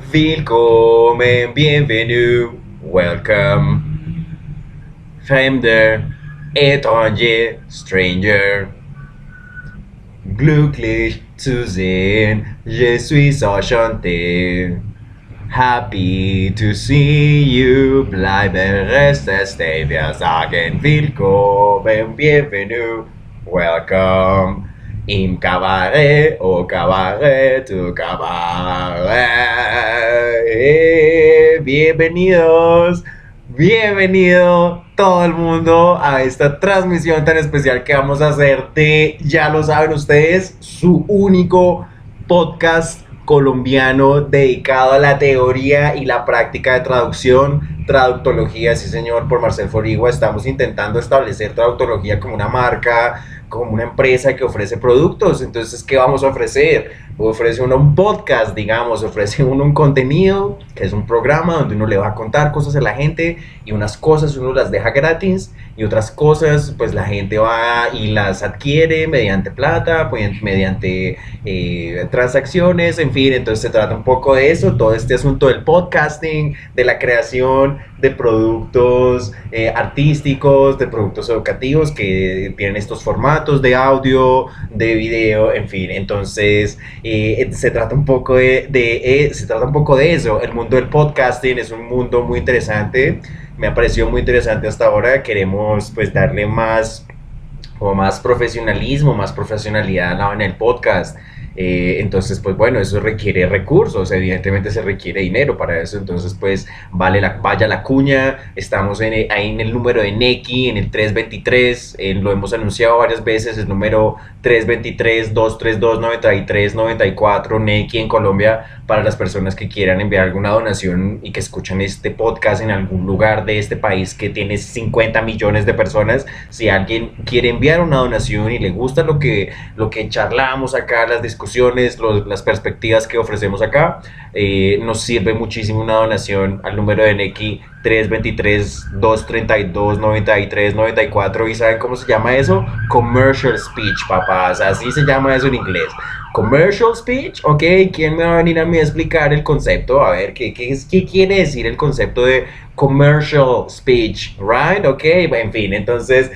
Willkommen, bienvenue, welcome. Fremder, étranger, stranger. Glücklich zu sehen, je suis enchanté. Happy to see you, bleibe, reste, stay. Wir sagen willkommen, bienvenue, welcome. Im Cabaret, au Cabaret, tu Cabaret. Bienvenidos, bienvenido todo el mundo a esta transmisión tan especial que vamos a hacer de, ya lo saben ustedes, su único podcast colombiano dedicado a la teoría y la práctica de traducción, traductología, sí señor, por Marcel Forigua. Estamos intentando establecer traductología como una marca, como una empresa que ofrece productos. Entonces, ¿qué vamos a ofrecer? Ofrece uno un podcast, digamos, ofrece uno un contenido, que es un programa donde uno le va a contar cosas a la gente y unas cosas uno las deja gratis y otras cosas pues la gente va y las adquiere mediante plata, mediante transacciones, en fin. Entonces se trata un poco de eso, todo este asunto del podcasting, de la creación de productos artísticos, de productos educativos que tienen estos formatos de audio, de video, en fin. Entonces se trata un poco se trata un poco de eso. El mundo del podcasting es un mundo muy interesante, me ha parecido muy interesante hasta ahora. Queremos pues darle más como más profesionalismo, más profesionalidad en el podcast. Entonces, pues bueno, eso requiere recursos, evidentemente se requiere dinero para eso. Entonces, pues vaya la cuña. Estamos ahí en el número de Nequi, en el 323, lo hemos anunciado varias veces, el número 323-232-9394, Nequi en Colombia, para las personas que quieran enviar alguna donación y que escuchan este podcast en algún lugar de este país que tiene 50 millones de personas. Si alguien quiere enviar una donación y le gusta lo que charlamos acá, las discusiones, las perspectivas que ofrecemos acá, nos sirve muchísimo una donación al número de Nequi 323-232-9394. ¿Y saben cómo se llama eso? Commercial speech, papás, así se llama eso en inglés. Commercial speech, ok. ¿Quién me va a venir a mí a explicar el concepto? A ver, ¿qué quiere decir el concepto de commercial speech? Right, ok, en fin. Entonces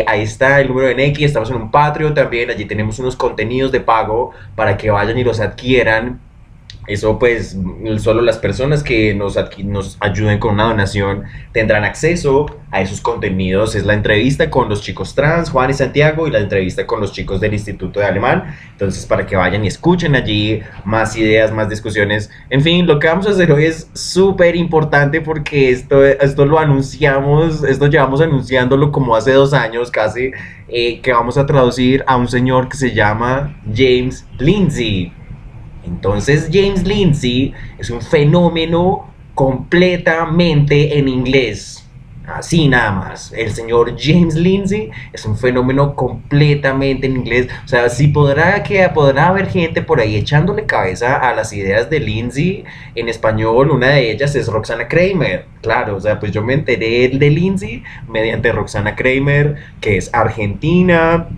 ahí está el número de Nequi. Estamos en un Patreon también, allí tenemos unos contenidos de pago para que vayan y los adquieran. Eso pues solo las personas que nos ayuden con una donación tendrán acceso a esos contenidos. Es la entrevista con los chicos trans, Juan y Santiago, y la entrevista con los chicos del Instituto de Alemán. Entonces, para que vayan y escuchen allí más ideas, más discusiones. En fin, lo que vamos a hacer hoy es súper importante porque esto lo anunciamos, esto llevamos anunciándolo como hace 2 años casi, que vamos a traducir a un señor que se llama James Lindsay. Entonces James Lindsay es un fenómeno completamente en inglés. Así nada más. El señor James Lindsay es un fenómeno completamente en inglés. O sea, sí podrá haber gente por ahí echándole cabeza a las ideas de Lindsay en español. Una de ellas es Roxana Kramer. Claro, o sea, pues yo me enteré de Lindsay mediante Roxana Kramer, que es argentina.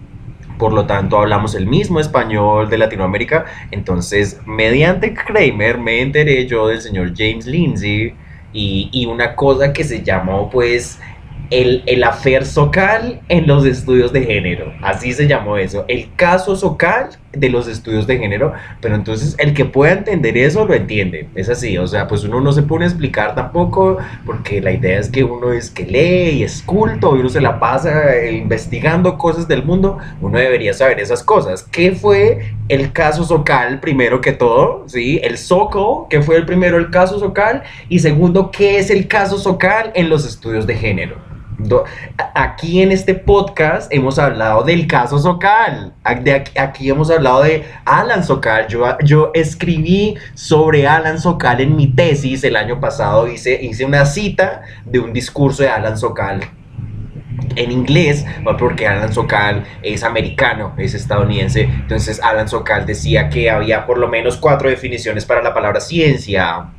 Por lo tanto, hablamos el mismo español de Latinoamérica. Entonces, mediante Kramer me enteré yo del señor James Lindsay y una cosa que se llamó pues el affair Socal en los estudios de género. Así se llamó eso, el caso Socal de los estudios de género. Pero entonces el que pueda entender eso lo entiende, es así. O sea, pues uno no se pone a explicar tampoco, porque la idea es que uno es que lee y es culto y uno se la pasa investigando cosas del mundo. Uno debería saber esas cosas. ¿Qué fue el caso Socal primero que todo? ¿Sí? El Sokol, ¿qué fue el primero? El caso Socal. Y segundo, ¿qué es el caso Socal en los estudios de género? Aquí en este podcast hemos hablado del caso Sokal. Aquí hemos hablado de Alan Sokal. Yo escribí sobre Alan Sokal en mi tesis el año pasado. Hice una cita de un discurso de Alan Sokal en inglés, porque Alan Sokal es americano, es estadounidense. Entonces Alan Sokal decía que había por lo menos 4 definiciones para la palabra ciencia.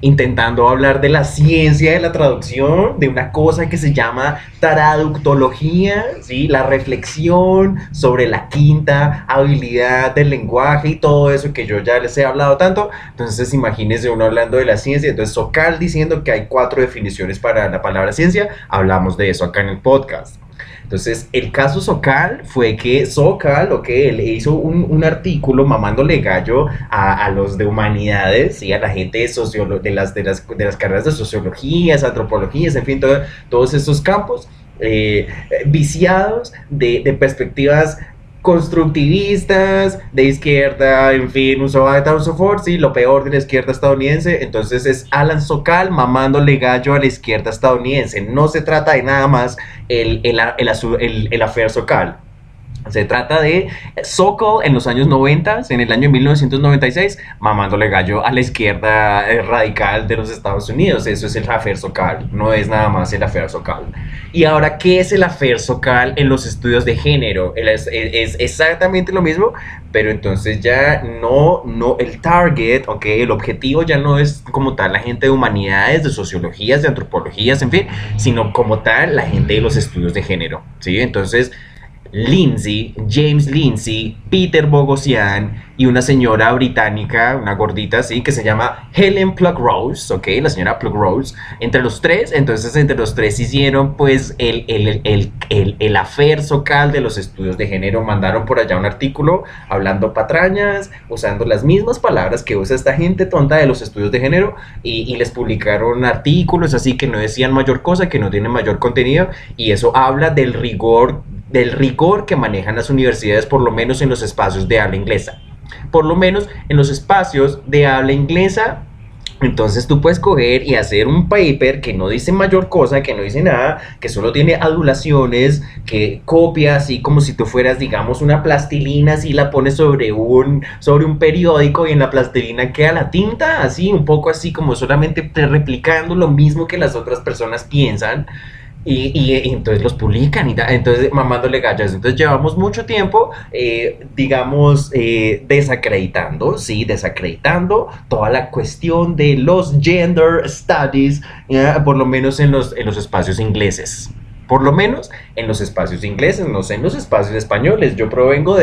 intentando hablar de la ciencia de la traducción, de una cosa que se llama traductología, ¿sí? La reflexión sobre la quinta habilidad del lenguaje y todo eso que yo ya les he hablado tanto. Entonces imagínense uno hablando de la ciencia, entonces Sokal diciendo que hay 4 definiciones para la palabra ciencia, hablamos de eso acá en el podcast. Entonces, el caso Sokal fue que Sokal, él hizo un artículo mamándole gallo a los de humanidades y a la gente de las carreras de sociologías, antropologías, en fin, todos estos campos viciados de perspectivas constructivistas, de izquierda, en fin, un so on so forth, sí, lo peor de la izquierda estadounidense. Entonces es Alan Sokal mamándole gallo a la izquierda estadounidense. No se trata de nada más el affair Sokal. Se trata de Sokal en los años 90, en el año 1996, mamándole gallo a la izquierda radical de los Estados Unidos. Eso es el affair Sokal, no es nada más el affair Sokal. Y ahora, ¿qué es el affair Sokal en los estudios de género? Es exactamente lo mismo, pero entonces ya no el target, ok, el objetivo ya no es como tal la gente de humanidades, de sociologías, de antropologías, en fin, sino como tal la gente de los estudios de género, ¿sí? Entonces James Lindsay, Peter Boghossian y una señora británica, una gordita así, que se llama Helen Pluckrose, ¿ok? La señora Pluckrose. Entre los tres hicieron pues el affair Sokal de los estudios de género. Mandaron por allá un artículo hablando patrañas, usando las mismas palabras que usa esta gente tonta de los estudios de género y les publicaron artículos así que no decían mayor cosa, que no tienen mayor contenido, y eso habla del rigor que manejan las universidades, por lo menos en los espacios de habla inglesa. Por lo menos en los espacios de habla inglesa. Entonces tú puedes coger y hacer un paper que no dice mayor cosa, que no dice nada, que solo tiene adulaciones, que copia así como si tú fueras, digamos, una plastilina, así la pones sobre un periódico y en la plastilina queda la tinta, así, un poco así como solamente replicando lo mismo que las otras personas piensan. Y entonces los publican y entonces mamándole gallas. Entonces llevamos mucho tiempo, digamos, desacreditando, sí, desacreditando toda la cuestión de los gender studies, por lo menos en los espacios ingleses. Por lo menos en los espacios ingleses, no sé, en los espacios españoles. Yo provengo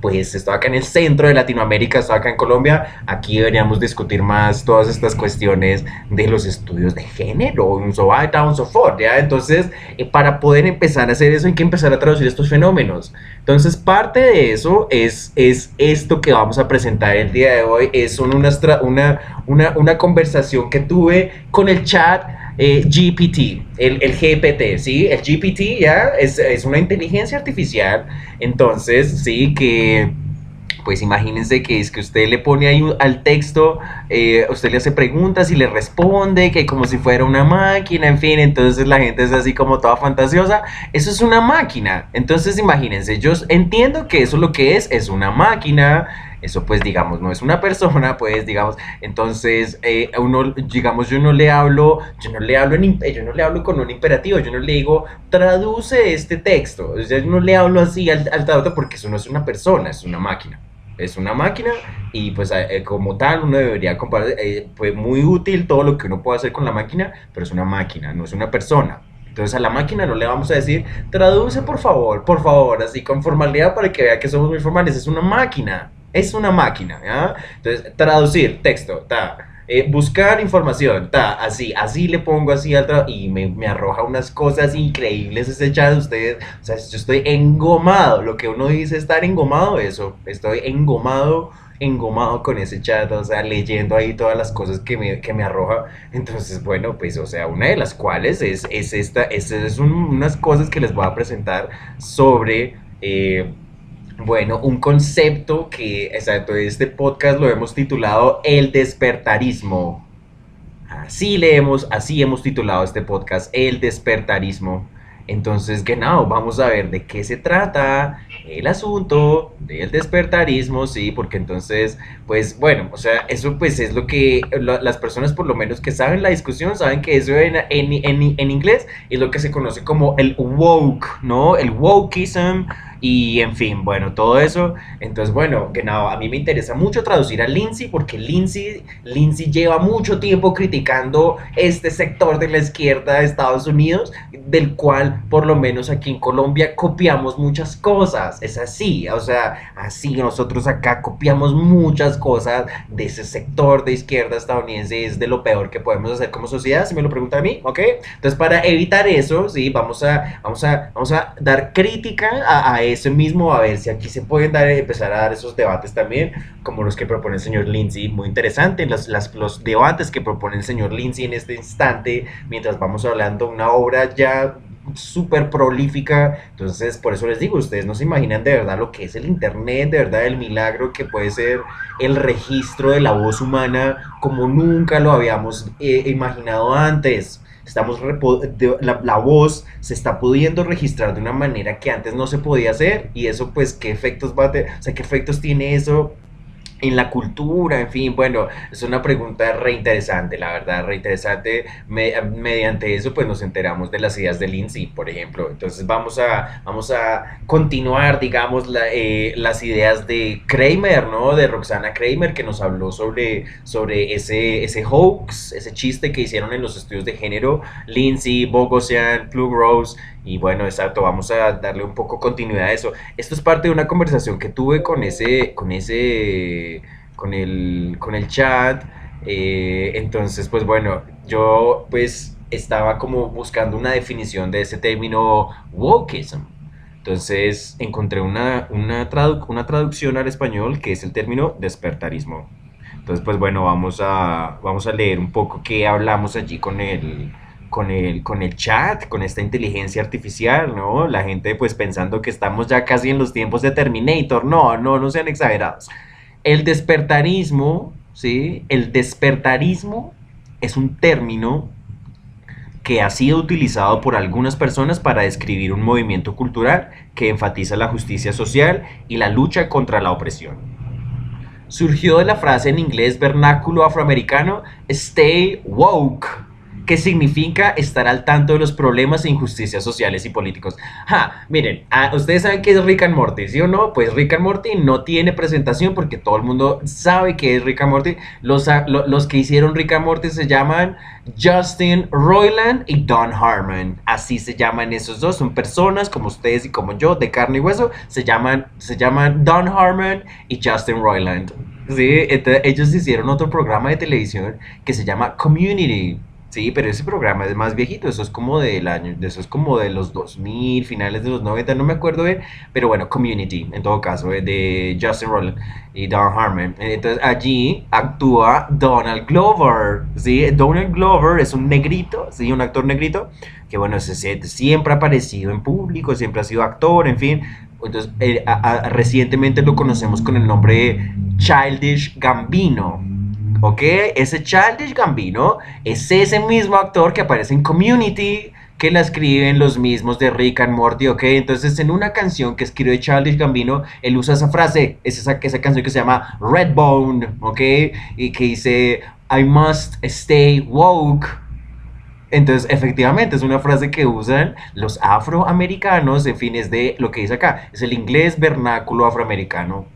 pues estoy acá en el centro de Latinoamérica, estoy acá en Colombia. Aquí deberíamos discutir más todas estas cuestiones de los estudios de género, un so on so forth, ¿ya? Entonces, para poder empezar a hacer eso hay que empezar a traducir estos fenómenos. Entonces, parte de eso es esto que vamos a presentar el día de hoy. Es una conversación que tuve con el chat GPT, el GPT, ¿sí? El GPT ya es una inteligencia artificial. Entonces, sí, que pues imagínense que es que usted le pone ahí al texto, usted le hace preguntas y le responde, que como si fuera una máquina, en fin, entonces la gente es así como toda fantasiosa. Eso es una máquina. Entonces imagínense, yo entiendo que eso lo que es una máquina. Eso pues digamos no es una persona, pues digamos. Entonces digamos, yo no le hablo con un imperativo, yo no le digo traduce este texto, o sea, yo no le hablo así al traductor, porque eso no es una persona, es una máquina. Es una máquina y pues como tal uno debería comparar, pues muy útil todo lo que uno puede hacer con la máquina, pero es una máquina, no es una persona. Entonces a la máquina no le vamos a decir traduce por favor, así con formalidad para que vea que somos muy formales. Es una máquina. Es una máquina, ¿ya? Entonces, traducir texto, buscar información, así le pongo así y me arroja unas cosas increíbles ese chat de ustedes. O sea, yo estoy engomado, lo que uno dice estar engomado, eso, estoy engomado con ese chat, o sea, leyendo ahí todas las cosas que me arroja. Entonces, bueno, pues, o sea, una de las cuales es unas cosas que les voy a presentar sobre... bueno, un concepto que, exacto, este podcast lo hemos titulado el despertarismo. Así hemos titulado este podcast, el despertarismo. Entonces, genau, vamos a ver de qué se trata el asunto del despertarismo, sí, porque entonces, pues bueno, o sea, eso pues es lo que las personas por lo menos que saben la discusión, saben que eso en inglés es lo que se conoce como el woke, ¿no? El wokeism. Y en fin, bueno, todo eso. Entonces, bueno, que no, a mí me interesa mucho traducir a Lindsay porque Lindsay lleva mucho tiempo criticando este sector de la izquierda de Estados Unidos, del cual por lo menos aquí en Colombia copiamos muchas cosas. Es así, o sea, así nosotros acá copiamos muchas cosas de ese sector de izquierda estadounidense. Es de lo peor que podemos hacer como sociedad, si me lo preguntan a mí, ¿ok? Entonces, para evitar eso, sí, vamos a dar crítica a eso mismo, a ver si aquí se pueden dar, empezar a dar esos debates también, como los que propone el señor Lindsay. Muy interesante los debates que propone el señor Lindsay en este instante, mientras vamos hablando una obra ya súper prolífica. Entonces, por eso les digo, ustedes no se imaginan de verdad lo que es el internet, de verdad el milagro que puede ser el registro de la voz humana como nunca lo habíamos imaginado antes. La voz se está pudiendo registrar de una manera que antes no se podía hacer, y eso pues qué efectos va a tener, o sea, qué efectos tiene eso en la cultura, en fin, bueno, es una pregunta re interesante, la verdad, re interesante. Mediante eso, pues nos enteramos de las ideas de Lindsay, por ejemplo. Entonces vamos a continuar, digamos, las ideas de Kramer, ¿no? De Roxana Kramer, que nos habló sobre ese hoax, ese chiste que hicieron en los estudios de género, Lindsay, Bogosian, Plugrose. Y bueno, exacto, vamos a darle un poco continuidad a eso. Esto es parte de una conversación que tuve con el chat. Entonces, pues bueno, yo pues estaba como buscando una definición de ese término wokeism. Entonces encontré una traducción al español que es el término despertarismo. Entonces, pues bueno, vamos a leer un poco qué hablamos allí con el chat, con esta inteligencia artificial, ¿no? La gente pues pensando que estamos ya casi en los tiempos de Terminator. No, no, no sean exagerados. El despertarismo, ¿sí? El despertarismo es un término que ha sido utilizado por algunas personas para describir un movimiento cultural que enfatiza la justicia social y la lucha contra la opresión. Surgió de la frase en inglés vernáculo afroamericano "stay woke", que significa estar al tanto de los problemas e injusticias sociales y políticos. Miren, ustedes saben que es Rick and Morty, ¿sí o no? Pues Rick and Morty no tiene presentación porque todo el mundo sabe que es Rick and Morty. Los que hicieron Rick and Morty se llaman Justin Roiland y Don Harmon. Así se llaman esos dos. Son personas como ustedes y como yo, de carne y hueso. Se llaman Don Harmon y Justin Roiland. Sí, entonces ellos hicieron otro programa de televisión que se llama Community. Sí, pero ese programa es más viejito, eso es como del año, eso es como de los 2000, finales de los 90, no me acuerdo bien, pero bueno, Community, en todo caso, de Justin Roiland y Don Harmon. Entonces allí actúa Donald Glover, ¿sí? Donald Glover es un negrito, ¿sí? Un actor negrito, que bueno, siempre ha aparecido en público, siempre ha sido actor, en fin. Entonces, recientemente lo conocemos con el nombre de Childish Gambino. ¿Ok? Ese Childish Gambino es ese mismo actor que aparece en Community, que la escriben los mismos de Rick and Morty, ¿ok? Entonces, en una canción que escribe Childish Gambino, él usa esa frase, es esa canción que se llama Redbone, ¿ok? Y que dice, I must stay woke. Entonces, efectivamente, es una frase que usan los afroamericanos, en fin, es de lo que dice acá, es el inglés vernáculo afroamericano.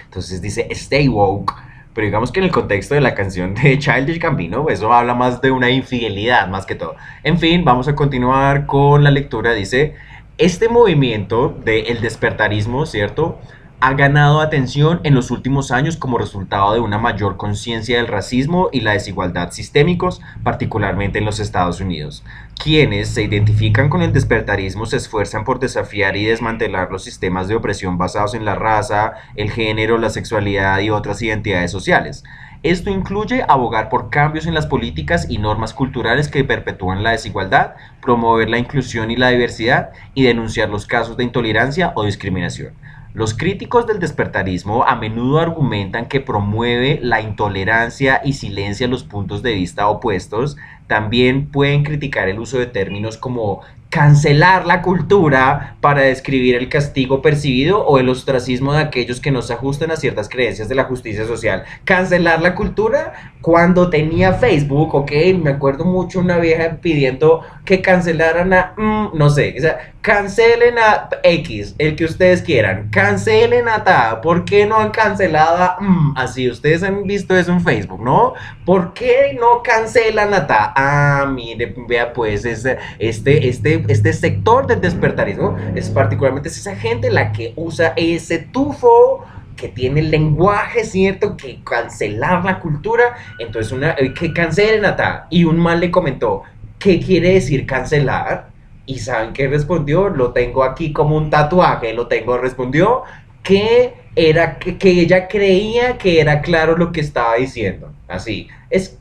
Entonces dice stay woke. Pero digamos que en el contexto de la canción de Childish Gambino, eso habla más de una infidelidad, más que todo. En fin, vamos a continuar con la lectura. Dice, este movimiento del despertarismo, ¿cierto? Ha ganado atención en los últimos años como resultado de una mayor conciencia del racismo y la desigualdad sistémicos, particularmente en los Estados Unidos. Quienes se identifican con el despertarismo se esfuerzan por desafiar y desmantelar los sistemas de opresión basados en la raza, el género, la sexualidad y otras identidades sociales. Esto incluye abogar por cambios en las políticas y normas culturales que perpetúan la desigualdad, promover la inclusión y la diversidad y denunciar los casos de intolerancia o discriminación. Los críticos del despertarismo a menudo argumentan que promueve la intolerancia y silencia los puntos de vista opuestos. También pueden criticar el uso de términos como cancelar la cultura para describir el castigo percibido o el ostracismo de aquellos que no se ajustan a ciertas creencias de la justicia social. Cancelar la cultura cuando tenía Facebook, ok, me acuerdo mucho una vieja pidiendo que cancelaran a, no sé, o sea, cancelen a X, el que ustedes quieran, cancelen a Ta, ¿por qué no han cancelado a así? Ustedes han visto eso en Facebook, ¿no? ¿Por qué no cancelan a Ta? Ah, mire, vea pues, este sector del despertarismo es particularmente esa gente la que usa ese tufo que tiene el lenguaje, ¿cierto? Que cancelar la cultura, entonces que cancelen a Ta. Y un man le comentó, ¿qué quiere decir cancelar? ¿Y saben qué respondió? Lo tengo aquí como un tatuaje, lo tengo, respondió que ella creía que era claro lo que estaba diciendo. Así,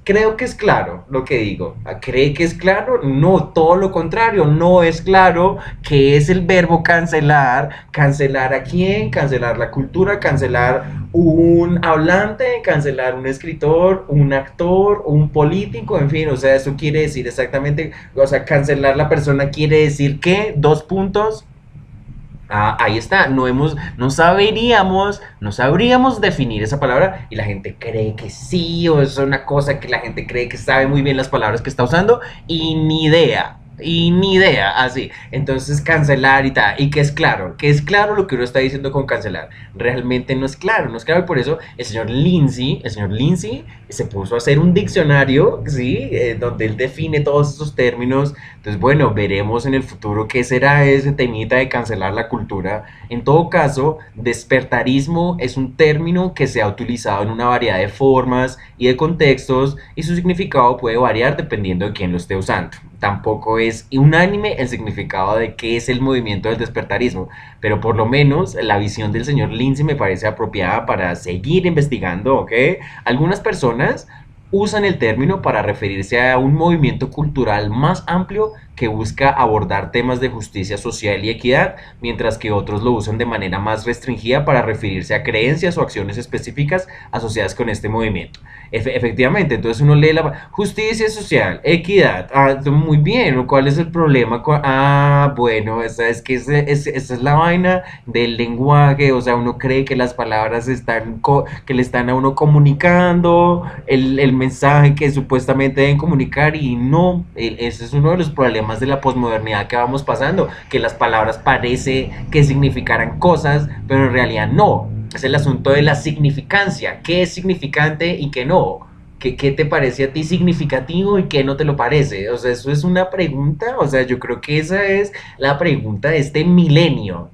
creo que es claro lo que digo. ¿Cree que es claro? No, todo lo contrario, no es claro que es el verbo cancelar. ¿Cancelar a quién? Cancelar la cultura, cancelar un hablante, cancelar un escritor, un actor, un político, en fin, o sea, eso quiere decir exactamente, o sea, cancelar la persona quiere decir que, dos puntos, ahí está, no sabríamos definir esa palabra y la gente cree que sí, o es una cosa que la gente cree que sabe muy bien las palabras que está usando y ni idea, así. Entonces cancelar y tal, y que es claro lo que uno está diciendo con cancelar. Realmente no es claro, no es claro y por eso el señor Lindsay se puso a hacer un diccionario, ¿sí? Donde él define todos esos términos. Entonces, bueno, veremos en el futuro qué será ese temita de cancelar la cultura. En todo caso, despertarismo es un término que se ha utilizado en una variedad de formas y de contextos y su significado puede variar dependiendo de quién lo esté usando. Tampoco es unánime el significado de qué es el movimiento del despertarismo, pero por lo menos la visión del señor Lindsay me parece apropiada para seguir investigando, ¿ok? Algunas personas usan el término para referirse a un movimiento cultural más amplio que busca abordar temas de justicia social y equidad, mientras que otros lo usan de manera más restringida para referirse a creencias o acciones específicas asociadas con este movimiento. Efectivamente, entonces uno lee la justicia social, equidad, muy bien, ¿cuál es el problema? Bueno, esa es la vaina del lenguaje, o sea, uno cree que las palabras que le están a uno comunicando el mensaje que supuestamente deben comunicar y no, ese es uno de los problemas de la posmodernidad que vamos pasando, que las palabras parece que significaran cosas, pero en realidad no. Es el asunto de la significancia, qué es significante y qué no. ¿Qué te parece a ti significativo y qué no te lo parece? O sea, eso es una pregunta, o sea, yo creo que esa es la pregunta de este milenio,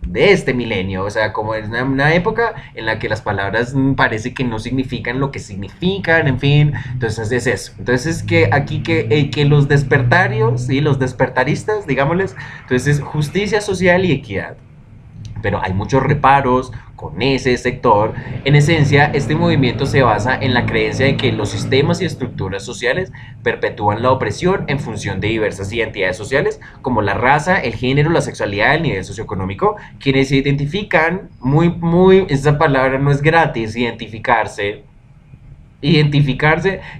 o sea, como es una época en la que las palabras parece que no significan lo que significan, en fin, entonces es eso. Entonces que aquí que los despertarios, ¿sí? Los despertaristas, digámosles, entonces justicia social y equidad. Pero hay muchos reparos con ese sector. En esencia, este movimiento se basa en la creencia de que los sistemas y estructuras sociales perpetúan la opresión en función de diversas identidades sociales, como la raza, el género, la sexualidad, el nivel socioeconómico, quienes se identifican, esa palabra no es gratis,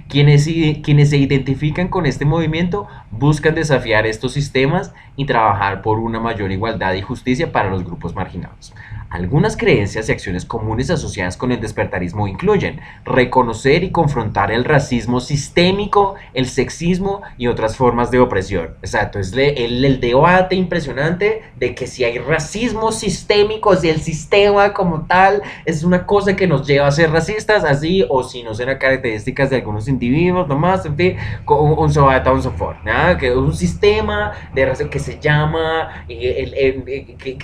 quienes se identifican con este movimiento buscan desafiar estos sistemas y trabajar por una mayor igualdad y justicia para los grupos marginados. Algunas creencias y acciones comunes asociadas con el despertarismo incluyen reconocer y confrontar el racismo sistémico, el sexismo y otras formas de opresión. Exacto, es el debate impresionante de que si hay racismo sistémico, si el sistema como tal es una cosa que nos lleva a ser racistas, así, o si no serán características de algunos individuos, nomás, en fin, un sobata, un sofor, ¿no? Que un sistema de racismo que se llama, que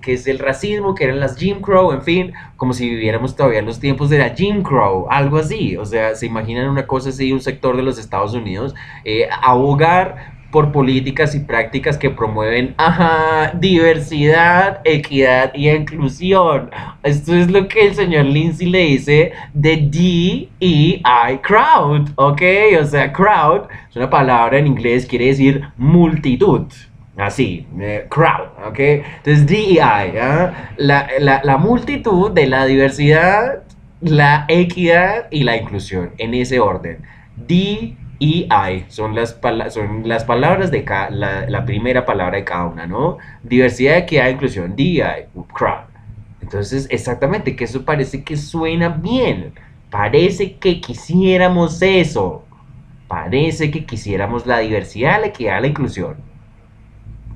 es el racismo, que eran las Jim Crow, en fin, como si viviéramos todavía en los tiempos de la Jim Crow, algo así, o sea, se imaginan una cosa así, un sector de los Estados Unidos, abogar por políticas y prácticas que promueven diversidad, equidad y inclusión. Esto es lo que el señor Lindsay le dice de DEI crowd, ¿ok? O sea, crowd es una palabra en inglés, quiere decir multitud. Así, crowd, ¿ok? Entonces DEI, la multitud de la diversidad, la equidad y la inclusión, en ese orden. DEI, EI son las palabras de la primera palabra de cada una, ¿no? Diversidad, equidad, inclusión, DEI, crowd. Entonces, exactamente, que eso parece que suena bien. Parece que quisiéramos eso. Parece que quisiéramos la diversidad, la equidad, la inclusión.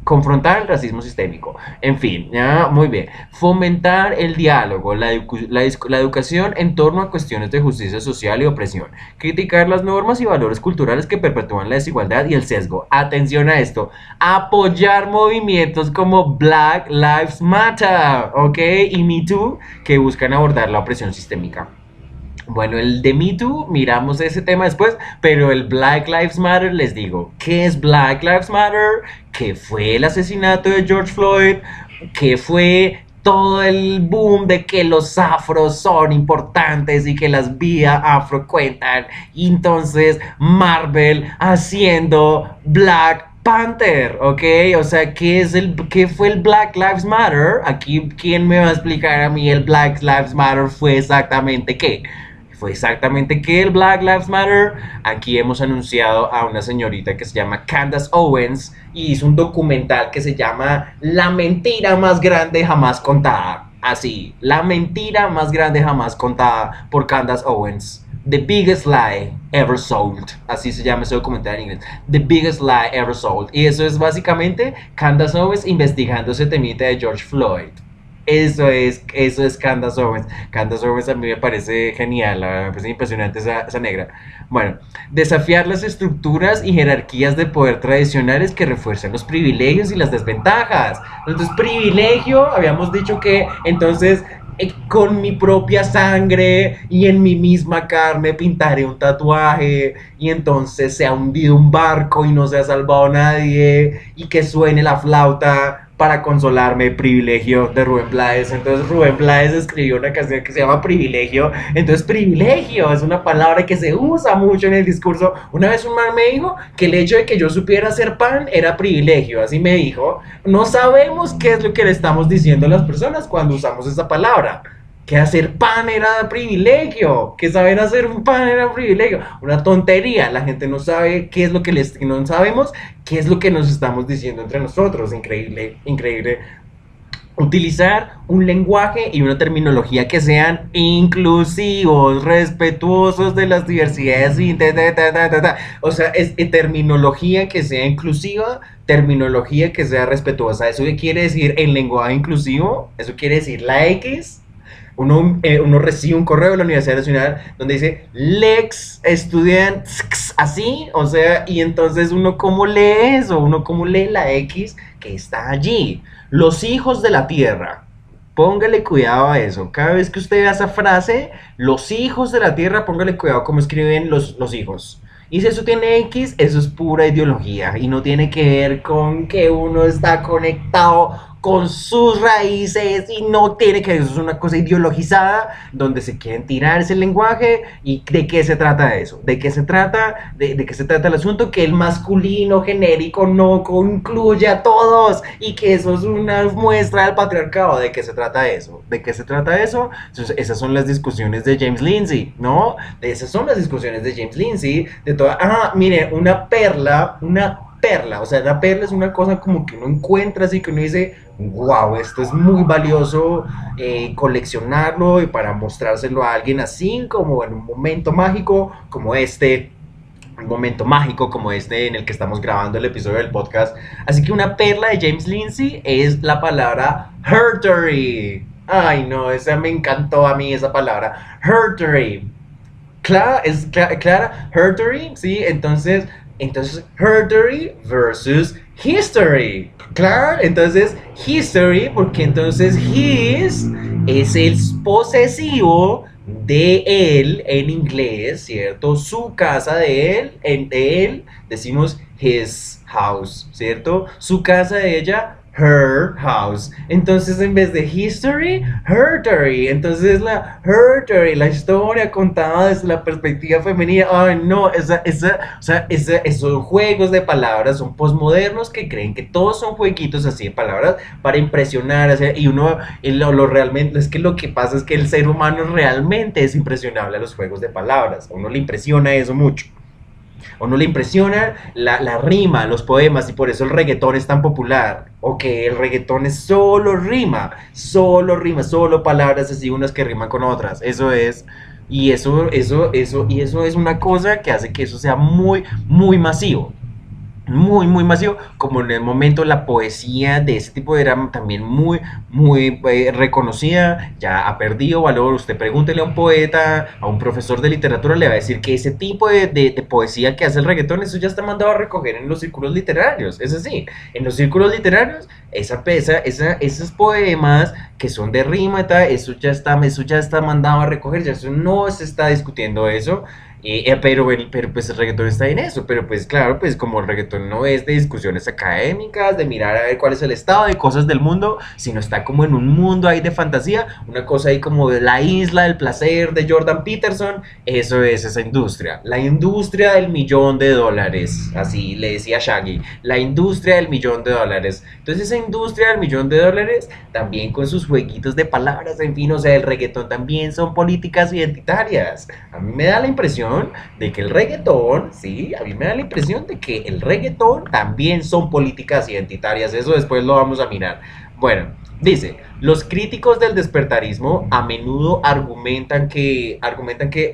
Confrontar el racismo sistémico. En fin, ya, muy bien. Fomentar el diálogo, la educación en torno a cuestiones de justicia social y opresión. Criticar las normas y valores culturales que perpetúan la desigualdad y el sesgo. Atención a esto. Apoyar movimientos como Black Lives Matter, ¿ok? Y Me Too, que buscan abordar la opresión sistémica. Bueno, el de Me Too, miramos ese tema después, pero el Black Lives Matter, les digo, ¿qué es Black Lives Matter? ¿Qué fue el asesinato de George Floyd? ¿Qué fue todo el boom de que los afros son importantes y que las vías afro cuentan? Y entonces Marvel haciendo Black Panther, ¿ok? O sea, ¿qué fue el Black Lives Matter? Aquí, ¿quién me va a explicar a mí el Black Lives Matter fue exactamente qué? Fue exactamente que el Black Lives Matter. Aquí hemos anunciado a una señorita que se llama Candace Owens y hizo un documental que se llama La mentira más grande jamás contada. Así, la mentira más grande jamás contada por Candace Owens. The Biggest Lie Ever Sold. Así se llama ese documental en inglés. The Biggest Lie Ever Sold. Y eso es básicamente Candace Owens investigando ese temita de George Floyd. Eso es Candace Owens. Candace Owens a mí me parece genial, me parece impresionante esa negra. Bueno, desafiar las estructuras y jerarquías de poder tradicionales que refuerzan los privilegios y las desventajas. Entonces, privilegio, habíamos dicho que entonces con mi propia sangre y en mi misma carne pintaré un tatuaje y entonces se ha hundido un barco y no se ha salvado nadie y que suene la flauta para consolarme, Privilegio de Rubén Blades. Entonces Rubén Blades escribió una canción que se llama Privilegio. Entonces privilegio es una palabra que se usa mucho en el discurso. Una vez un man me dijo que el hecho de que yo supiera hacer pan era privilegio, así me dijo. No sabemos qué es lo que le estamos diciendo a las personas cuando usamos esa palabra. Que hacer pan era privilegio, que saber hacer un pan era privilegio, una tontería, la gente no sabe qué es lo que no sabemos qué es lo que nos estamos diciendo entre nosotros, increíble, increíble. Utilizar un lenguaje y una terminología que sean inclusivos, respetuosos de las diversidades y o sea, es terminología que sea inclusiva, terminología que sea respetuosa. ¿Eso qué quiere decir el lenguaje inclusivo? Eso quiere decir la X. Uno recibe un correo de la Universidad Nacional donde dice Lex Estudiant así, o sea, y entonces uno cómo lee eso, uno cómo lee la X que está allí. Los hijos de la tierra. Póngale cuidado a eso. Cada vez que usted vea esa frase, los hijos de la tierra, póngale cuidado cómo escriben los hijos. Y si eso tiene X, eso es pura ideología y no tiene que ver con que uno está conectado con sus raíces y no tiene que, eso es una cosa ideologizada donde se quieren tirar ese lenguaje. ¿Y de qué se trata eso? ¿De qué se trata? ¿De qué se trata el asunto? Que el masculino genérico no incluye a todos y que eso es una muestra del patriarcado. ¿De qué se trata eso? ¿De qué se trata eso? Entonces, esas son las discusiones de James Lindsay, ¿no? Esas son las discusiones de James Lindsay de toda, mire, una perla, o sea, la perla es una cosa como que uno encuentra así que uno dice, wow, esto es muy valioso coleccionarlo y para mostrárselo a alguien así como en un momento mágico como este, un momento mágico como este en el que estamos grabando el episodio del podcast. Así que una perla de James Lindsay es la palabra herstory. Ay, no, esa me encantó a mí esa palabra, herstory. Clara, herstory, ¿sí? Entonces, herstory versus history. Claro, entonces history, porque entonces his es el posesivo de él en inglés, ¿cierto? Su casa de él, de él decimos his house, ¿cierto? Su casa de ella, her house. Entonces en vez de history, herstory. Entonces la herstory, la historia contada desde la perspectiva femenina. Ay, no, o sea, esos juegos de palabras son posmodernos que creen que todos son jueguitos así de palabras para impresionar. O sea, y uno, lo realmente, es que lo que pasa es que el ser humano realmente es impresionable a los juegos de palabras. A uno le impresiona eso mucho. O no le impresiona la rima, los poemas, y por eso el reggaetón es tan popular. O que el reggaetón es solo rima, solo palabras así, unas que riman con otras. Eso es. Y eso es una cosa que hace que eso sea muy, muy masivo, muy masivo, como en el momento la poesía de ese tipo era también muy reconocida, ya ha perdido valor. Usted pregúntele a un poeta, a un profesor de literatura, le va a decir que ese tipo de poesía que hace el reggaetón, eso ya está mandado a recoger en los círculos literarios. Es así, en los círculos literarios, esos poemas que son de rima y tal, eso ya está mandado a recoger, ya eso no se está discutiendo eso. Pero pues el reggaetón está en eso, pero pues claro, pues como el reggaetón no es de discusiones académicas, de mirar a ver cuál es el estado de cosas del mundo, sino está como en un mundo ahí de fantasía, una cosa ahí como de la isla del placer de Jordan Peterson. Eso es esa industria, la industria del millón de dólares, así le decía Shaggy, la industria del millón de dólares. Entonces esa industria del millón de dólares, también con sus jueguitos de palabras, en fin, o sea, el reggaetón también son políticas identitarias. A mí me da la impresión de que el reggaetón, sí, a mí me da la impresión de que el reggaetón también son políticas identitarias. Eso después lo vamos a mirar. Bueno, dice, los críticos del despertarismo a menudo argumentan que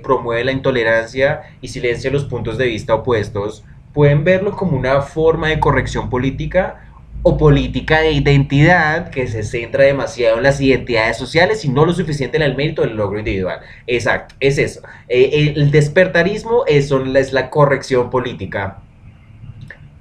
promueve la intolerancia y silencia los puntos de vista opuestos. Pueden verlo como una forma de corrección política o política de identidad que se centra demasiado en las identidades sociales y no lo suficiente en el mérito del logro individual. Exacto, es eso. El despertarismo es la corrección política.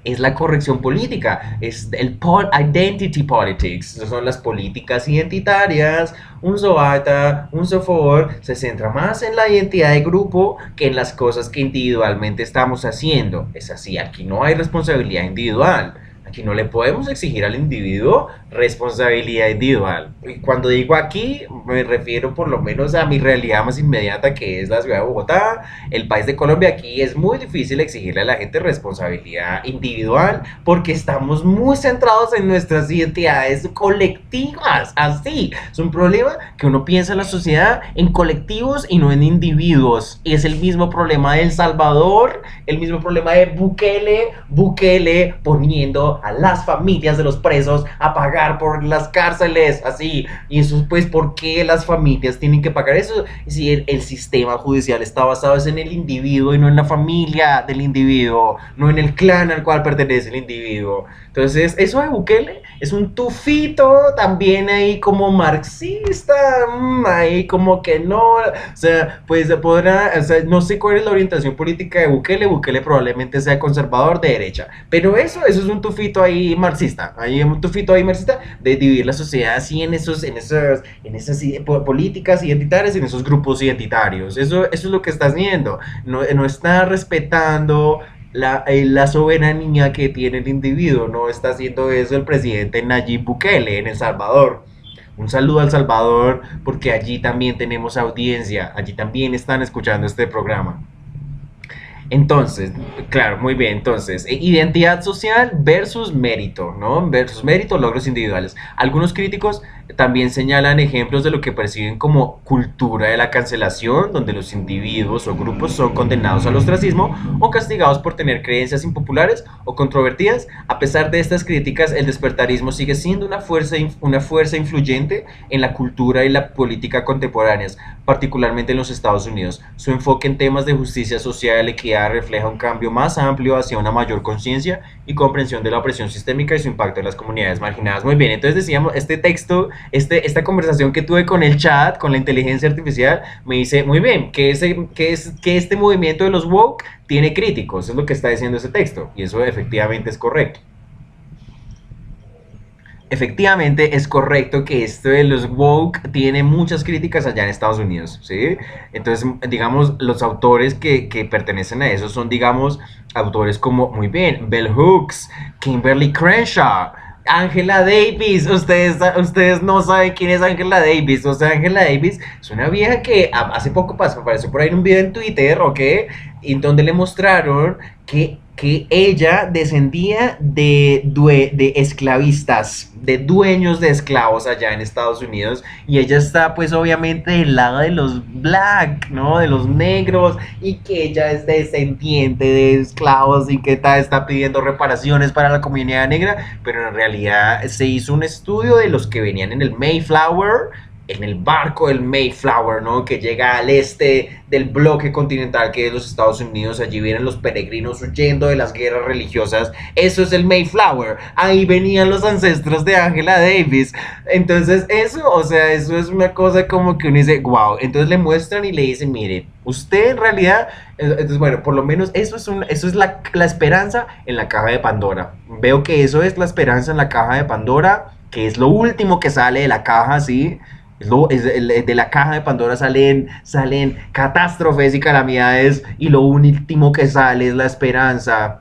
Es la corrección política, es el identity politics, son las políticas identitarias. Un Zoata, un Sofor se centra más en la identidad de grupo que en las cosas que individualmente estamos haciendo. Es así, aquí no hay responsabilidad individual. Aquí no le podemos exigir al individuo responsabilidad individual. Y cuando digo aquí, me refiero por lo menos a mi realidad más inmediata, que es la ciudad de Bogotá, el país de Colombia. Aquí es muy difícil exigirle a la gente responsabilidad individual porque estamos muy centrados en nuestras identidades colectivas. Así, es un problema que uno piensa en la sociedad en colectivos y no en individuos. Y es el mismo problema de El Salvador, el mismo problema de Bukele poniendo a las familias de los presos a pagar por las cárceles, así. Y eso, pues, ¿por qué las familias tienen que pagar eso? Si el sistema judicial está basado en el individuo y no en la familia del individuo, no en el clan al cual pertenece el individuo. Entonces, eso de Bukele es un tufito también ahí como marxista, ahí como que no, o sea, pues podrá, o sea, no sé cuál es la orientación política de Bukele probablemente sea conservador de derecha, pero eso es un tufito ahí marxista, hay un tufito ahí marxista de dividir la sociedad así en esas políticas identitarias, en esos grupos identitarios. Eso es lo que está haciendo, no está respetando la soberanía que tiene el individuo. No está haciendo eso el presidente Nayib Bukele en El Salvador. Un saludo al Salvador, porque allí también tenemos audiencia, allí también están escuchando este programa. Entonces, claro, muy bien. Entonces, identidad social versus mérito, ¿no? Versus mérito, logros individuales. Algunos críticos también señalan ejemplos de lo que perciben como cultura de la cancelación, donde los individuos o grupos son condenados al ostracismo o castigados por tener creencias impopulares o controvertidas. A pesar de estas críticas, el despertarismo sigue siendo una fuerza influyente en la cultura y la política contemporáneas, particularmente en los Estados Unidos. Su enfoque en temas de justicia social, equidad, refleja un cambio más amplio hacia una mayor conciencia y comprensión de la opresión sistémica y su impacto en las comunidades marginadas. Muy bien, entonces decíamos, este texto, esta conversación que tuve con el chat, con la inteligencia artificial, me dice, muy bien, que este movimiento de los woke tiene críticos, es lo que está diciendo ese texto, y eso efectivamente es correcto. Efectivamente es correcto que esto de los woke tiene muchas críticas allá en Estados Unidos, ¿sí? Entonces, digamos, los autores que pertenecen a eso son, digamos, autores como, muy bien, Bell Hooks, Kimberly Crenshaw, Angela Davis. Ustedes no saben quién es Angela Davis. O sea, Angela Davis es una vieja que hace poco pasó, apareció por ahí en un video en Twitter, ¿ok? en donde le mostraron que ella descendía de esclavistas, de dueños de esclavos allá en Estados Unidos, y ella está pues obviamente del lado de los black, ¿no? De los negros, y que ella es descendiente de esclavos y que está pidiendo reparaciones para la comunidad negra, pero en realidad se hizo un estudio de los que venían en el Mayflower, en el barco del Mayflower, ¿no? Que llega al este del bloque continental que es los Estados Unidos. Allí vienen los peregrinos huyendo de las guerras religiosas. Eso es el Mayflower. Ahí venían los ancestros de Angela Davis. Entonces eso, o sea, eso es una cosa como que uno dice, wow. Entonces le muestran y le dicen, mire, usted en realidad, entonces bueno, por lo menos eso es la esperanza en la caja de Pandora. Veo que eso es la esperanza en la caja de Pandora, que es lo último que sale de la caja, ¿sí? De la caja de Pandora salen catástrofes y calamidades, y lo último que sale es la esperanza.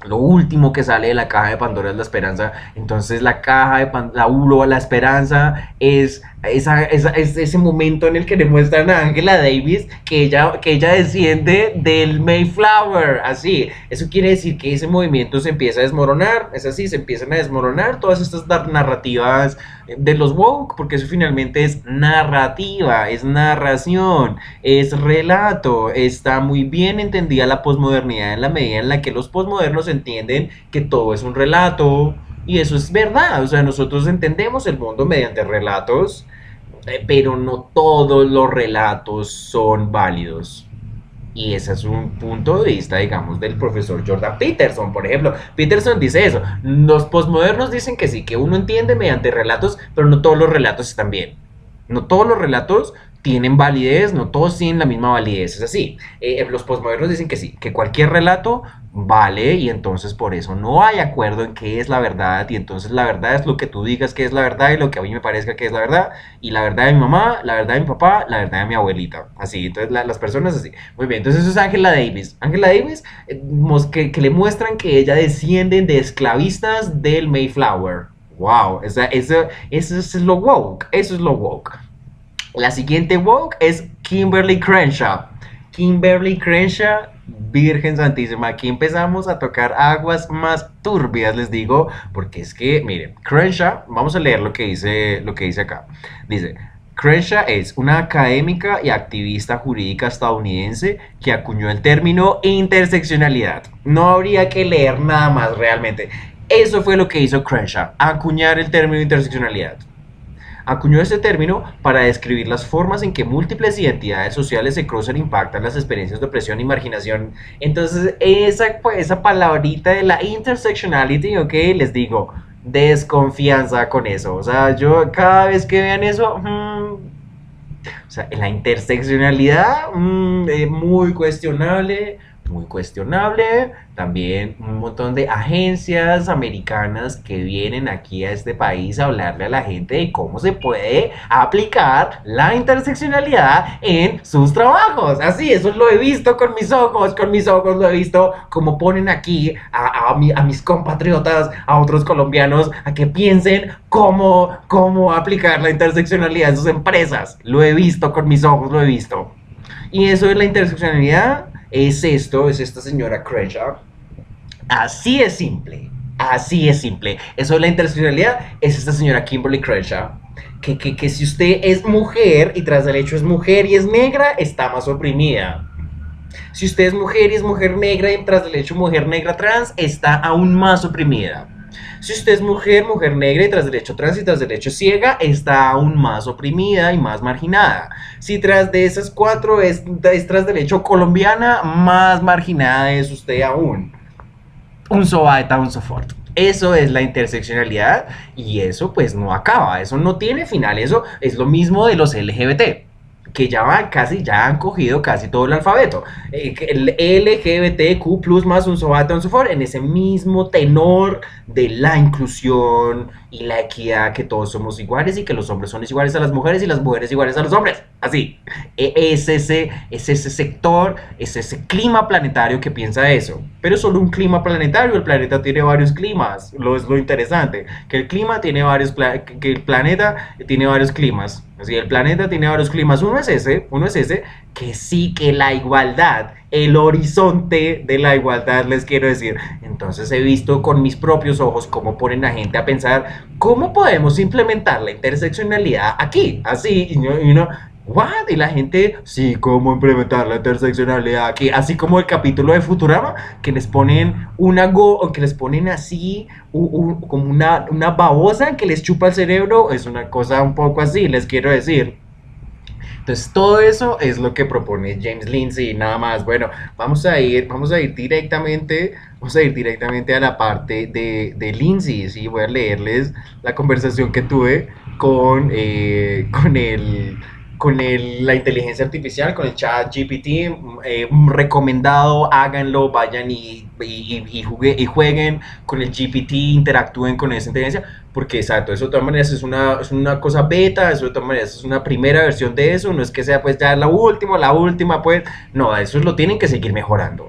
Lo último que sale de la caja de Pandora es la esperanza. Entonces la caja de la esperanza es ese momento en el que le muestran a Angela Davis que ella desciende del Mayflower. Así, eso quiere decir que ese movimiento se empieza a desmoronar. Es así, se empiezan a desmoronar todas estas narrativas de los woke, porque eso finalmente es narrativa, es narración, es relato. Está muy bien entendida la posmodernidad en la medida en la que los posmodernos entienden que todo es un relato, y eso es verdad. O sea, nosotros entendemos el mundo mediante relatos, pero no todos los relatos son válidos. Y ese es un punto de vista, digamos, del profesor Jordan Peterson, por ejemplo. Peterson dice eso. Los posmodernos dicen que sí, que uno entiende mediante relatos, pero no todos los relatos están bien. No todos los relatos tienen validez, no todos tienen la misma validez, es así. Los posmodernos dicen que sí, que cualquier relato vale, y entonces por eso no hay acuerdo en qué es la verdad, y entonces la verdad es lo que tú digas que es la verdad y lo que a mí me parezca que es la verdad, y la verdad de mi mamá, la verdad de mi papá, la verdad de mi abuelita, así. Entonces las personas así. Muy bien, entonces eso es Angela Davis. Angela Davis, que le muestran que ella desciende de esclavistas del Mayflower. Wow, eso es lo woke, eso es lo woke. La siguiente woke es Kimberly Crenshaw. Kimberly Crenshaw, Virgen Santísima. Aquí empezamos a tocar aguas más turbias, les digo, porque es que, miren, Crenshaw, vamos a leer lo que dice acá. Dice: Crenshaw es una académica y activista jurídica estadounidense que acuñó el término interseccionalidad. No habría que leer nada más realmente. Eso fue lo que hizo Crenshaw, acuñar el término interseccionalidad. Acuñó este término para describir las formas en que múltiples identidades sociales se cruzan e impactan las experiencias de opresión y marginación. Entonces, esa palabrita de la intersectionality, ok, les digo, desconfianza con eso. O sea, yo cada vez que vean eso, o sea, la interseccionalidad, muy cuestionable, muy cuestionable. También un montón de agencias americanas que vienen aquí a este país a hablarle a la gente de cómo se puede aplicar la interseccionalidad en sus trabajos. Así, eso lo he visto con mis ojos lo he visto como ponen aquí a mis compatriotas, a otros colombianos, a que piensen cómo aplicar la interseccionalidad en sus empresas. Lo he visto con mis ojos, lo he visto. Y eso es la interseccionalidad. Es esta señora Crenshaw. Así es simple. Así es simple. Eso de la interseccionalidad es esta señora Kimberly Crenshaw. Que si usted es mujer y tras del hecho es mujer y es negra, está más oprimida. Si usted es mujer y es mujer negra y tras del hecho mujer negra trans, está aún más oprimida. Si usted es mujer negra y tras del hecho trans y tras del hecho ciega, está aún más oprimida y más marginada. Si tras de esas cuatro es tras del hecho colombiana, más marginada es usted aún. Un so weiter und so fort. Eso es la interseccionalidad, y eso pues no acaba, eso no tiene final. Eso es lo mismo de los LGBT, que ya han cogido casi todo el alfabeto. El LGBTQ+, más un so weiter und so fort, en ese mismo tenor de la inclusión y la equidad, que todos somos iguales y que los hombres son iguales a las mujeres y las mujeres iguales a los hombres. Así, es ese sector, es ese clima planetario que piensa eso. Pero es solo un clima planetario, el planeta tiene varios climas. Es lo interesante, que el clima tiene que el planeta tiene varios climas. Así el planeta tiene varios climas, uno es ese, que sí que la igualdad, el horizonte de la igualdad, les quiero decir. Entonces he visto con mis propios ojos cómo ponen a gente a pensar cómo podemos implementar la interseccionalidad aquí, así, y uno, ¿what? Y la gente, sí, ¿cómo implementar la interseccionalidad aquí? Así como el capítulo de Futurama, que les ponen que les ponen así, como una babosa que les chupa el cerebro, es una cosa un poco así, les quiero decir. Entonces, todo eso es lo que propone James Lindsay, nada más. Bueno, vamos a ir directamente a la parte de Lindsay, ¿sí? Voy a leerles la conversación que tuve con la inteligencia artificial, con el chat GPT, recomendado, háganlo, vayan y jueguen con el GPT, interactúen con esa inteligencia, porque exacto, eso de todas maneras es una cosa beta, eso de todas maneras es una primera versión de eso, no es que sea pues ya la última pues, no, eso lo tienen que seguir mejorando,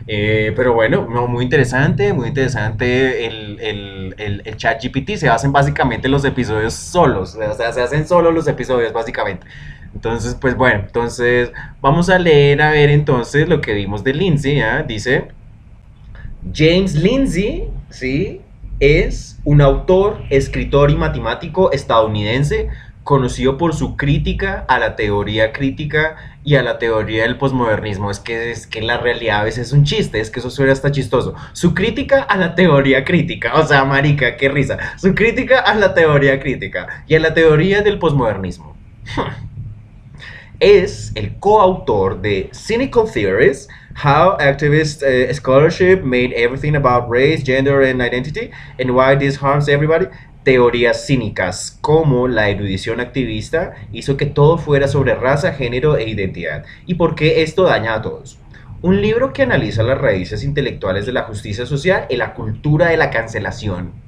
pero bueno, no, muy interesante el chat GPT, se hacen básicamente los episodios solos, o sea, se hacen solos los episodios básicamente. Entonces, pues bueno, entonces vamos a leer a ver entonces lo que vimos de Lindsay, ¿eh? Dice, James Lindsay, ¿sí? Es un autor, escritor y matemático estadounidense conocido por su crítica a la teoría crítica y a la teoría del posmodernismo. Es que la realidad a veces es un chiste, es que eso suena hasta chistoso. Su crítica a la teoría crítica, o sea, marica, qué risa. Su crítica a la teoría crítica y a la teoría del posmodernismo. Es el coautor de Cynical Theories, How Activist Scholarship Made Everything About Race, Gender and Identity, and Why This Harms Everybody. Teorías cínicas, como la erudición activista hizo que todo fuera sobre raza, género e identidad, y por qué esto daña a todos. Un libro que analiza las raíces intelectuales de la justicia social y la cultura de la cancelación.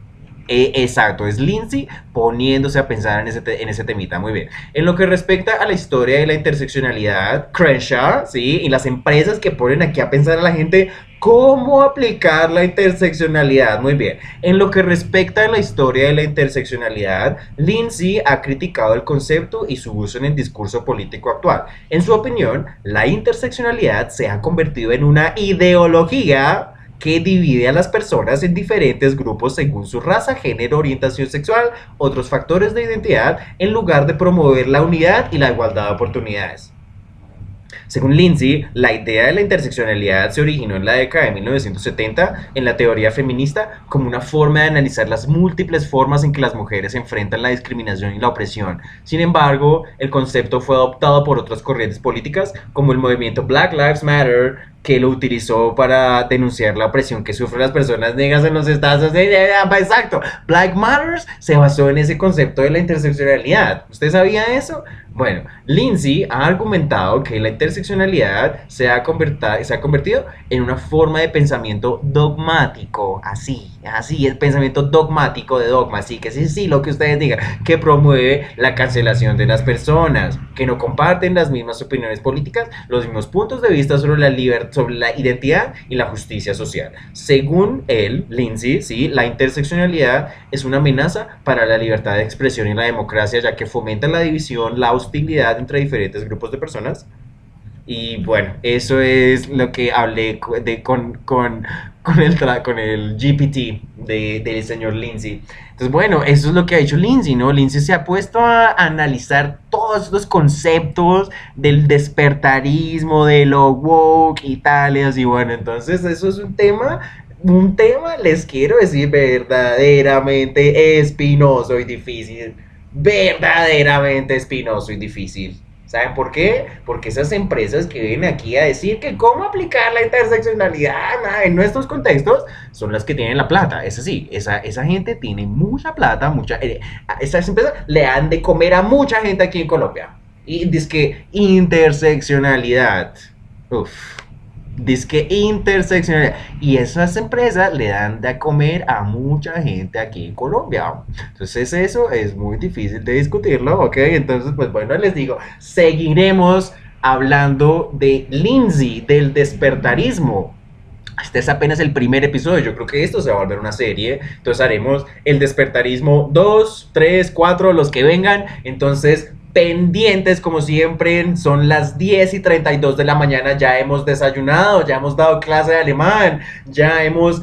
Exacto, es Lindsay poniéndose a pensar en ese temita, muy bien. En lo que respecta a la historia de la interseccionalidad, Crenshaw, ¿sí? Y las empresas que ponen aquí a pensar a la gente cómo aplicar la interseccionalidad, muy bien. En lo que respecta a la historia de la interseccionalidad, Lindsay ha criticado el concepto y su uso en el discurso político actual. En su opinión, la interseccionalidad se ha convertido en una ideología que divide a las personas en diferentes grupos según su raza, género, orientación sexual, otros factores de identidad, en lugar de promover la unidad y la igualdad de oportunidades. Según Lindsay, la idea de la interseccionalidad se originó en la década de 1970 en la teoría feminista como una forma de analizar las múltiples formas en que las mujeres enfrentan la discriminación y la opresión. Sin embargo, el concepto fue adoptado por otras corrientes políticas como el movimiento Black Lives Matter, que lo utilizó para denunciar la opresión que sufren las personas negras en los Estados Unidos. Exacto, Black Matters se basó en ese concepto de la interseccionalidad. ¿Usted sabía eso? Bueno, Lindsay ha argumentado que la interseccionalidad se ha convertido en una forma de pensamiento dogmático, así, el pensamiento dogmático de dogma, así que sí, lo que ustedes digan, que promueve la cancelación de las personas, que no comparten las mismas opiniones políticas, los mismos puntos de vista sobre la identidad y la justicia social. Según él, Lindsay, ¿sí? La interseccionalidad es una amenaza para la libertad de expresión y la democracia, ya que fomenta la división, la hostilidad entre diferentes grupos de personas. Y bueno, eso es lo que hablé con el GPT del señor Lindsay. Entonces, bueno, eso es lo que ha hecho Lindsay, ¿no? Lindsay se ha puesto a analizar todos los conceptos del despertarismo, de lo woke y tales. Y bueno, entonces eso es un tema, les quiero decir, verdaderamente espinoso y difícil. Verdaderamente espinoso y difícil. ¿Saben por qué? Porque esas empresas que vienen aquí a decir que cómo aplicar la interseccionalidad en nuestros contextos son las que tienen la plata. Es así, esa gente tiene mucha plata, esas empresas le dan de comer a mucha gente aquí en Colombia. Y dice que interseccionalidad. Uf. Disque interseccionalidad. Y esas empresas le dan de comer a mucha gente aquí en Colombia. Entonces eso es muy difícil de discutirlo, ¿ok? Entonces, pues bueno, les digo, seguiremos hablando de Lindsay, del despertarismo. Este es apenas el primer episodio. Yo creo que esto se va a volver una serie. Entonces haremos el despertarismo 2, 3, 4, los que vengan. Entonces, pendientes como siempre. Son las 10:32 de la mañana. Ya hemos desayunado, ya hemos dado clase de alemán, ya hemos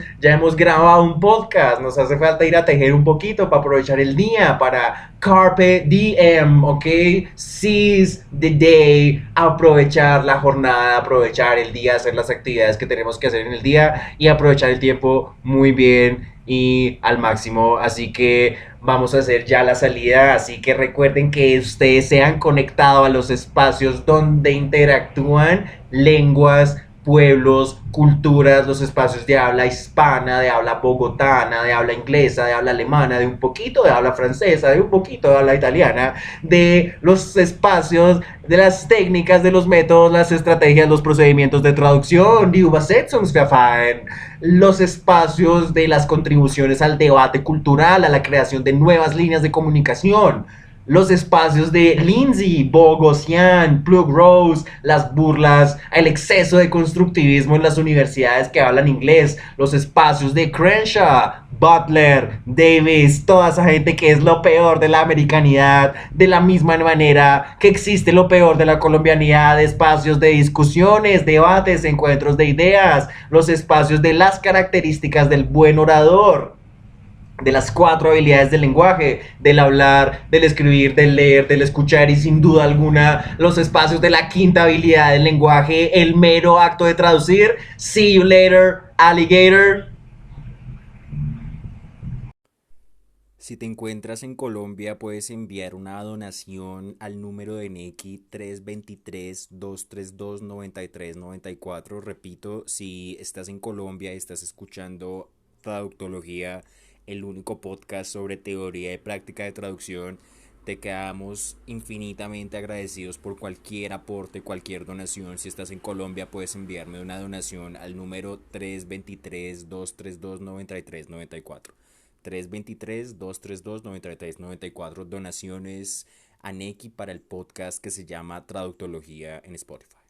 grabado un podcast. Nos hace falta ir a tejer un poquito para aprovechar el día, para Carpe Diem, ¿ok? Seize the day, aprovechar la jornada, aprovechar el día, hacer las actividades que tenemos que hacer en el día y aprovechar el tiempo muy bien y al máximo. Así que vamos a hacer ya la salida, así que recuerden que ustedes se han conectado a los espacios donde interactúan lenguas, pueblos, culturas, los espacios de habla hispana, de habla bogotana, de habla inglesa, de habla alemana, de un poquito de habla francesa, de un poquito de habla italiana, de los espacios, de las técnicas, de los métodos, las estrategias, los procedimientos de traducción, die Übersetzungsverfahren, los espacios de las contribuciones al debate cultural, a la creación de nuevas líneas de comunicación, los espacios de Lindsay, Bogosian, Plug Rose, las burlas, el exceso de constructivismo en las universidades que hablan inglés, los espacios de Crenshaw, Butler, Davis, toda esa gente que es lo peor de la americanidad, de la misma manera que existe lo peor de la colombianidad, espacios de discusiones, debates, encuentros de ideas, los espacios de las características del buen orador, de las 4 habilidades del lenguaje, del hablar, del escribir, del leer, del escuchar y sin duda alguna los espacios de la quinta habilidad del lenguaje, el mero acto de traducir. See you later, alligator. Si te encuentras en Colombia, puedes enviar una donación al número de Nequi 323-232-9394. Repito, si estás en Colombia y estás escuchando Traductología, el único podcast sobre teoría y práctica de traducción, te quedamos infinitamente agradecidos por cualquier aporte, cualquier donación. Si estás en Colombia, puedes enviarme una donación al número 323-232-9394. 323-232-9394. Donaciones a Neki para el podcast que se llama Traductología en Spotify.